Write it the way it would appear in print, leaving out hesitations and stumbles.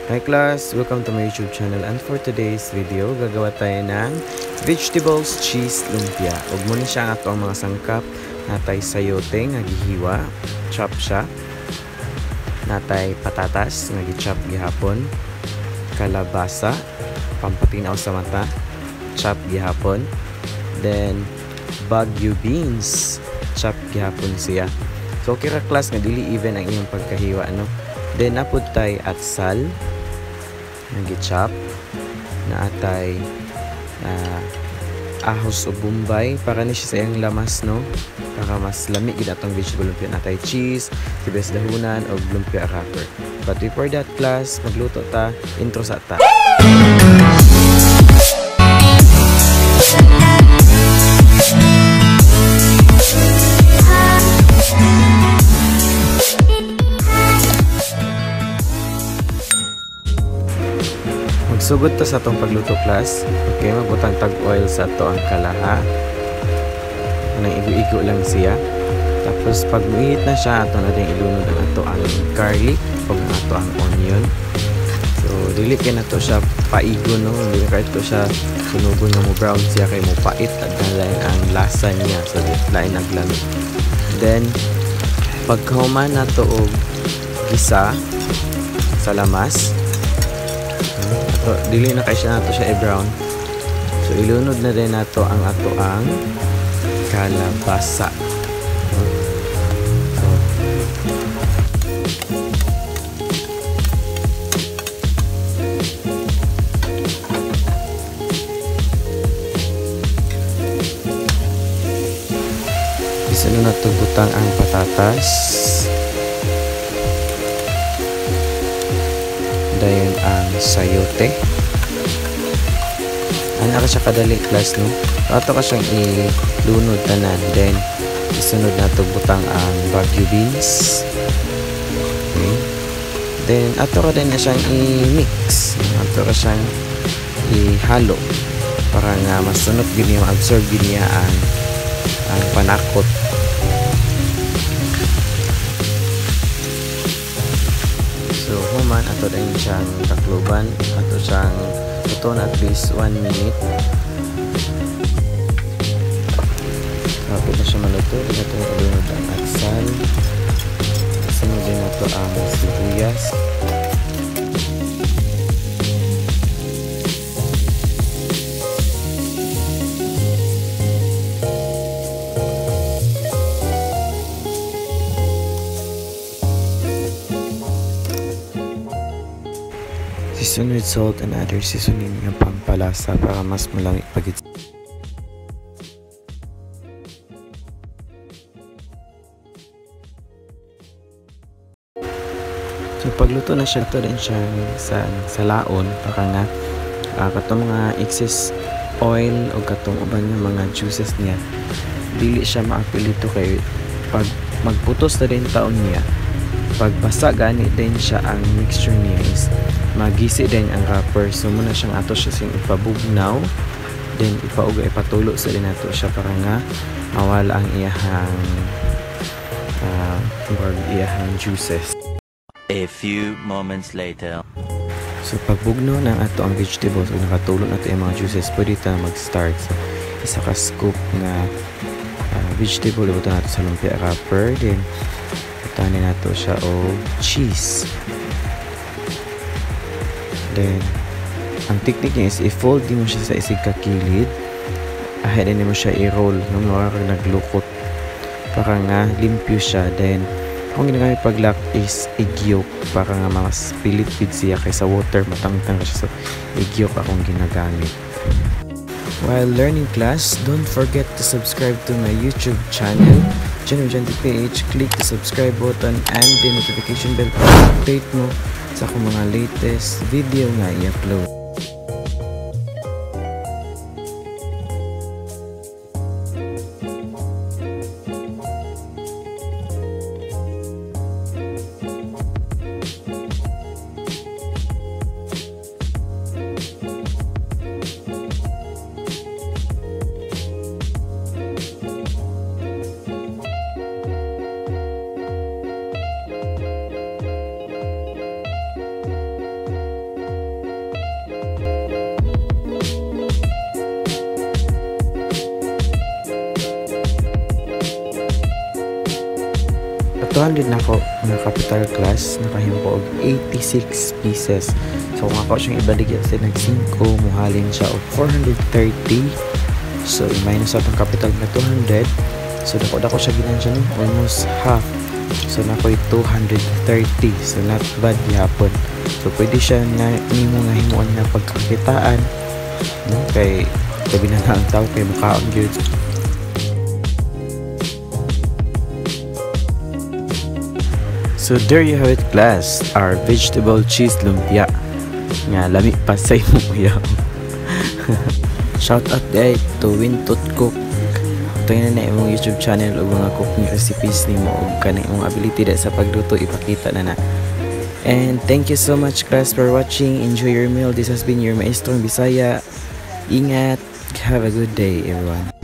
Hi class! Welcome to my YouTube channel, and for today's video, gagawa tayo ng Vegetables Cheese Lumpia. Ug muna siya ang ato ang mga sangkap. Natay sayote nga gihiwa, chop siya. Natay patatas nga gi-chop gihapon. Kalabasa, pampatinaw sa mata, chop gihapon. Then Baguio Beans, chop gihapon siya. So okay ra class nga dili even ang iyong pagkahiwa, no? Then napud tay Atsal nagi-chop, naatay Ahos o bumbay para ni siya sa iyang lamas, no, para mas lami gid atong vegetable lumpia. Naatay cheese, Sibuyas Dahonan o Lumpia Rapper. But before that class, magluto ta, intro sa ta. Magsugod ta sa atong pagluto class. Okay, magbutang tag oil sa ato ang kalaha. Nang igo-igo lang siya. Tapos pag muinit na siya, ato na din ilunod ang ato ang garlic o ang ato ang onion. So dili kay nato siya paigo, no, dili kay to siya sunugon nga mo brown siya kay mo pait at lain ang lasa niya, so lain naglami. Then pagkahuman nato og gisa sa lamas, so, dili na kay siya nato siya i-brown. So ilunod na din nato ang ato ang kalabasa. So, isunod na to butang ang patatas. Dayun ang sayote. Ano ka siya kadali class, no? Ato ka siyang ilunod tanan. Then isunod na to butang ang Baguio Beans. Okay. Then ato ka din na siyang i-mix. Ato ka siyang ihalo para nga masunod gid niya, ma-absorb gid niya ang panakot. So human ato din siyang takluban, ato siyang tuton at least 1 minute. Kapag na siya maluto, ito yung ilunod ang atsal. Sunod din nato ang sibuyas. Season with salt and other seasoning ng pampalasa para mas malami pagit. So pagluto na siya, ito rin siya sa laon para nga katong mga excess oil o katong uban ng mga juices niya dili siya maapilito kay pag magputos na din taon niya. Pagbasa gani din siya ang mixture niya is magisi din ang wrapper. So muna siyang ato siya sing ipabugnaw, then ipauga ipatulo sa din nato siya para nga mawala ang iyahang juices. A few moments later. So pagbugno ng ato ang vegetables o nakatulo nato yung mga juices, pwede ta mag-start sa isa ka scoop nga vegetable ibuto nato sa lumpia wrapper. Then tanin nato siya o cheese. Then ang technique niya is i-fold din mo siya sa isig kakilid, ahead din mo siya i-roll nung naglukot para nga limpyo siya. Then kung ginagamit pag-lock is egg yolk para nga mas pilipid siya kaysa water, matangtang siya, so egg yolk akong ginagamit. While learning class, don't forget to subscribe to my YouTube channel, PH. Click the subscribe button and the notification bell para update mo sa akong mga latest video nga i-upload. 200 na ako ng capital class, nakahimo ko og 86 pieces. So kung ako siyang ibaligya sa nag-5, muhalin siya og 430. So i-minus atong capital na 200. So dako siya ginansya no, almost half. So nakoy 230. So not bad yapon. So pwede siya na nimo nga himuon na pagkakitaan, no? Kay tabi na ang tao kay mukhaon gyud. So there you have it, class, our vegetable cheese lumpia nga lami pa sa imong Uyab. Shout out guys to Wintot Cook. Ito na imong YouTube channel o mga cooking recipes nimo o kanang imong ability sa pagluto ipakita na. And thank you so much class for watching. Enjoy your meal. This has been your Maestrong Bisaya. Ingat. Have a good day everyone.